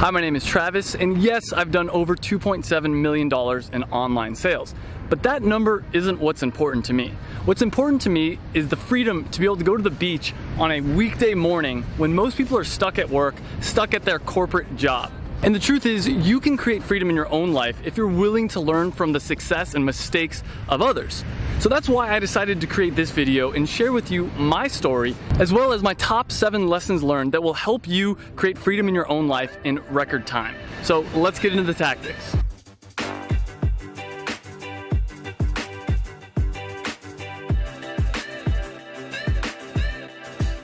Hi, my name is Travis, and yes, I've done over $2.7 million in online sales. But that number isn't what's important to me. What's important to me is the freedom to be able to go to the beach on a weekday morning when most people are stuck at work, stuck at their corporate job. And the truth is, you can create freedom in your own life if you're willing to learn from the success and mistakes of others. So that's why I decided to create this video and share with you my story, as well as my top 7 lessons learned that will help you create freedom in your own life in record time. So let's get into the tactics.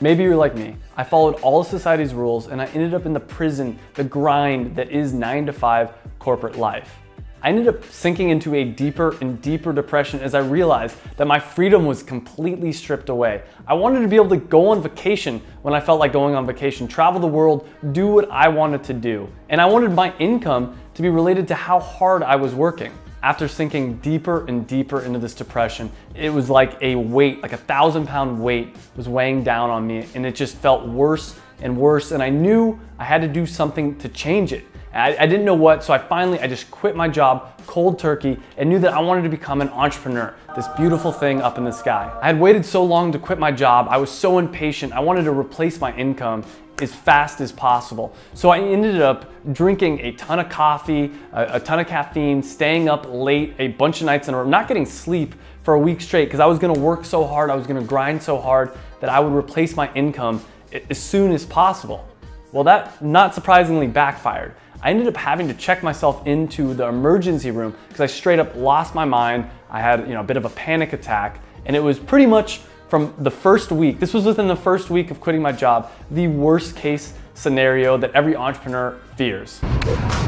Maybe you're like me. I followed all of society's rules and I ended up in the prison, the grind that is 9 to 5 corporate life. I ended up sinking into a deeper and deeper depression as I realized that my freedom was completely stripped away. I wanted to be able to go on vacation when I felt like going on vacation, travel the world, do what I wanted to do. And I wanted my income to be related to how hard I was working. After sinking deeper and deeper into this depression, it was like a weight, like a 1,000-pound weight was weighing down on me, and it just felt worse and worse, and I knew I had to do something to change it. I didn't know what, so I just quit my job cold turkey and knew that I wanted to become an entrepreneur, this beautiful thing up in the sky. I had waited so long to quit my job. I was so impatient. I wanted to replace my income as fast as possible. So I ended up drinking a ton of coffee, a ton of caffeine, staying up late a bunch of nights in a row, not getting sleep for a week straight because I was gonna work so hard, I was gonna grind so hard that I would replace my income as soon as possible. Well, that not surprisingly backfired. I ended up having to check myself into the emergency room because I straight up lost my mind. I had a bit of a panic attack, and it was pretty much from the first week, this was within the first week of quitting my job, the worst case scenario that every entrepreneur fears.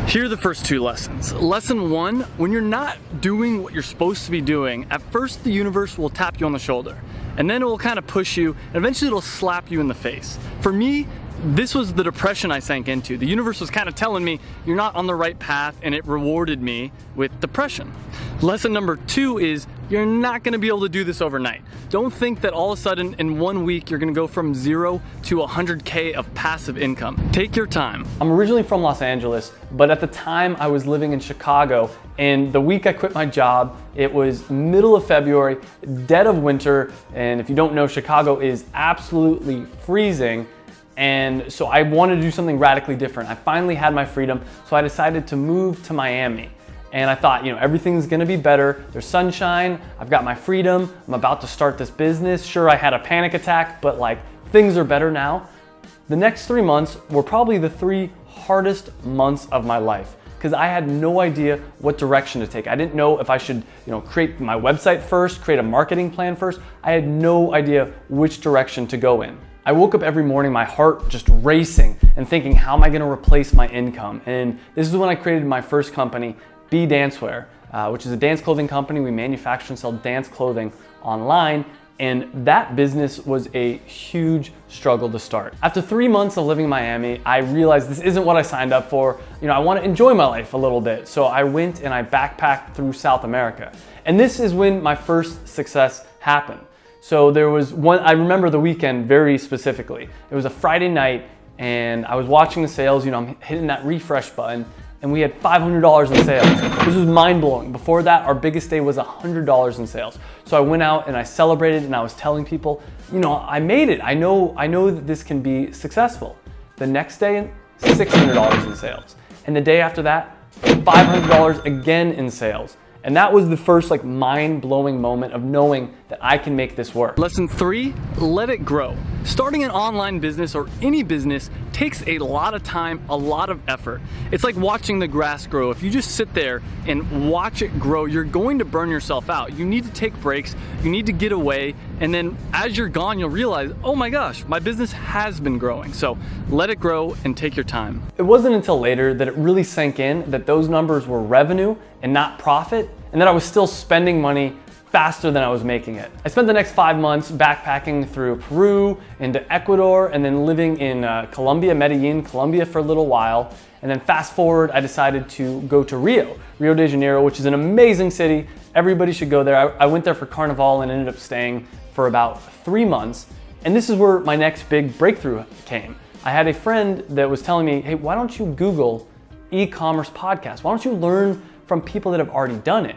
Here are the first 2 lessons. Lesson 1, when you're not doing what you're supposed to be doing, at first the universe will tap you on the shoulder, and then it will kind of push you, and eventually it'll slap you in the face. For me, this was the depression I sank into. The universe was kind of telling me you're not on the right path, and it rewarded me with depression. Lesson number 2 is you're not gonna be able to do this overnight. Don't think that all of a sudden in 1 week you're gonna go from 0 to 100K of passive income. Take your time. I'm originally from Los Angeles, but at the time I was living in Chicago, and the week I quit my job, it was middle of February, dead of winter, and if you don't know, Chicago is absolutely freezing. And so I wanted to do something radically different. I finally had my freedom, so I decided to move to Miami. And I thought, everything's gonna be better. There's sunshine, I've got my freedom, I'm about to start this business. Sure, I had a panic attack, but things are better now. The next 3 months were probably the 3 hardest months of my life because I had no idea what direction to take. I didn't know if I should, create my website first, create a marketing plan first. I had no idea which direction to go in. I woke up every morning, my heart just racing and thinking, how am I gonna replace my income? And this is when I created my first company, B Dancewear, which is a dance clothing company. We manufacture and sell dance clothing online. And that business was a huge struggle to start. After 3 months of living in Miami, I realized this isn't what I signed up for. I wanna enjoy my life a little bit. So I went and I backpacked through South America. And this is when my first success happened. So there was one, I remember the weekend very specifically. It was a Friday night and I was watching the sales, I'm hitting that refresh button, and we had $500 in sales. This was mind blowing. Before that, our biggest day was $100 in sales. So I went out and I celebrated and I was telling people, I made it. I know that this can be successful. The next day, $600 in sales. And the day after that, $500 again in sales. And that was the first mind-blowing moment of knowing that I can make this work. Lesson 3, let it grow. Starting an online business or any business takes a lot of time, a lot of effort. It's like watching the grass grow. If you just sit there and watch it grow, you're going to burn yourself out. You need to take breaks, you need to get away, and then as you're gone, you'll realize, oh my gosh, my business has been growing. So let it grow and take your time. It wasn't until later that it really sank in that those numbers were revenue and not profit, and that I was still spending money faster than I was making it. I spent the next 5 months backpacking through Peru, into Ecuador, and then living in Medellin, Colombia for a little while. And then fast forward, I decided to go to Rio de Janeiro, which is an amazing city. Everybody should go there. I went there for Carnival and ended up staying for about 3 months. And this is where my next big breakthrough came. I had a friend that was telling me, hey, why don't you Google e-commerce podcast? Why don't you learn from people that have already done it?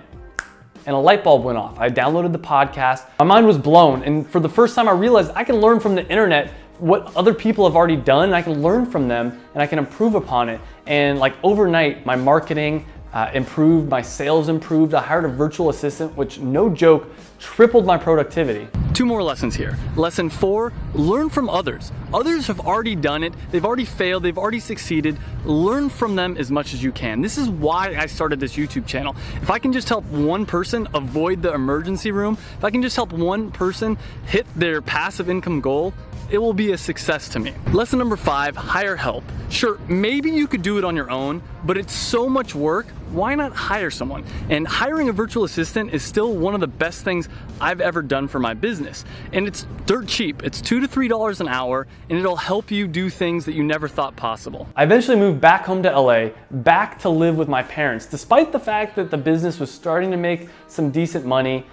And a light bulb went off. I downloaded the podcast. My mind was blown. And for the first time, I realized I can learn from the internet what other people have already done. And I can learn from them and I can improve upon it. And like overnight, my marketing improved, my sales improved. I hired a virtual assistant, which no joke, tripled my productivity. 2 more lessons here. Lesson 4, learn from others. Others have already done it. They've already failed. They've already succeeded. Learn from them as much as you can. This is why I started this YouTube channel. If I can just help one person avoid the emergency room, if I can just help one person hit their passive income goal, it will be a success to me. Lesson number 5, hire help. Sure, maybe you could do it on your own, but it's so much work, why not hire someone? And hiring a virtual assistant is still one of the best things I've ever done for my business. And it's dirt cheap. It's $2 to $3 an hour, and it'll help you do things that you never thought possible. I eventually moved back home to LA, back to live with my parents. Despite the fact that the business was starting to make some decent money,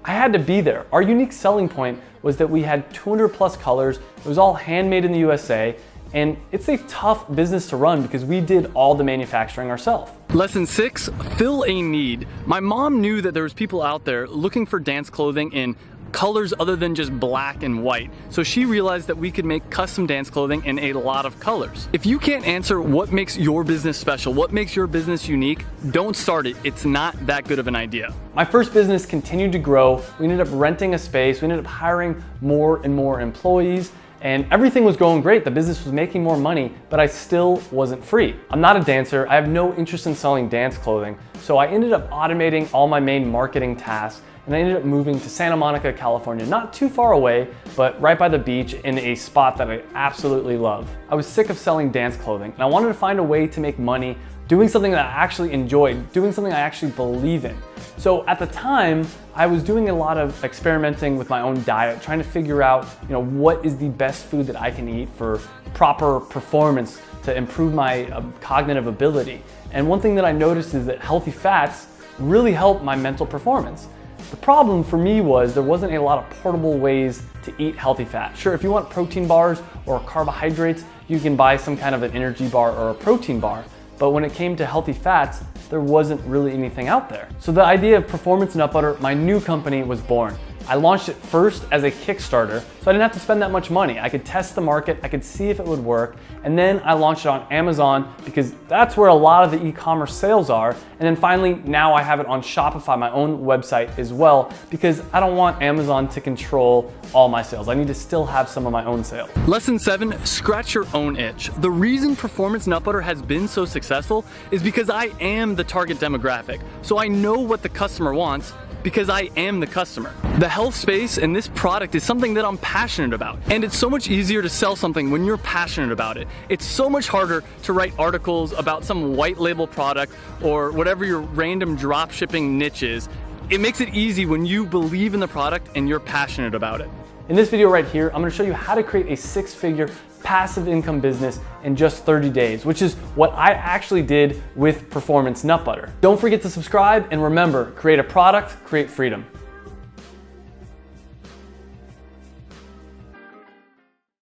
I had to be there. Our unique selling point was that we had 200 plus colors. It was all handmade in the USA. And it's a tough business to run because we did all the manufacturing ourselves. Lesson 6, fill a need. My mom knew that there was people out there looking for dance clothing in colors other than just black and white. So she realized that we could make custom dance clothing in a lot of colors. If you can't answer what makes your business special, what makes your business unique, don't start it. It's not that good of an idea. My first business continued to grow. We ended up renting a space. We ended up hiring more and more employees. And everything was going great. The business was making more money, but I still wasn't free. I'm not a dancer. I have no interest in selling dance clothing. So I ended up automating all my main marketing tasks, and I ended up moving to Santa Monica, California, not too far away, but right by the beach in a spot that I absolutely love. I was sick of selling dance clothing, and I wanted to find a way to make money doing something that I actually enjoyed, doing something I actually believe in. So at the time, I was doing a lot of experimenting with my own diet, trying to figure out, what is the best food that I can eat for proper performance to improve my cognitive ability. And one thing that I noticed is that healthy fats really help my mental performance. The problem for me was there wasn't a lot of portable ways to eat healthy fat. Sure, if you want protein bars or carbohydrates, you can buy some kind of an energy bar or a protein bar. But when it came to healthy fats, there wasn't really anything out there. So the idea of Performance Nut Butter, my new company, was born. I launched it first as a Kickstarter, so I didn't have to spend that much money. I could test the market, I could see if it would work, and then I launched it on Amazon because that's where a lot of the e-commerce sales are. And then finally, now I have it on Shopify, my own website as well, because I don't want Amazon to control all my sales. I need to still have some of my own sales. Lesson 7, scratch your own itch. The reason Performance Nut Butter has been so successful is because I am the target demographic. So I know what the customer wants, because I am the customer. The health space and this product is something that I'm passionate about. And it's so much easier to sell something when you're passionate about it. It's so much harder to write articles about some white label product or whatever your random drop shipping niche is. It makes it easy when you believe in the product and you're passionate about it. In this video right here, I'm gonna show you how to create a 6-figure passive income business in just 30 days, which is what I actually did with Performance Nut Butter. Don't forget to subscribe, and remember, create a product, create freedom.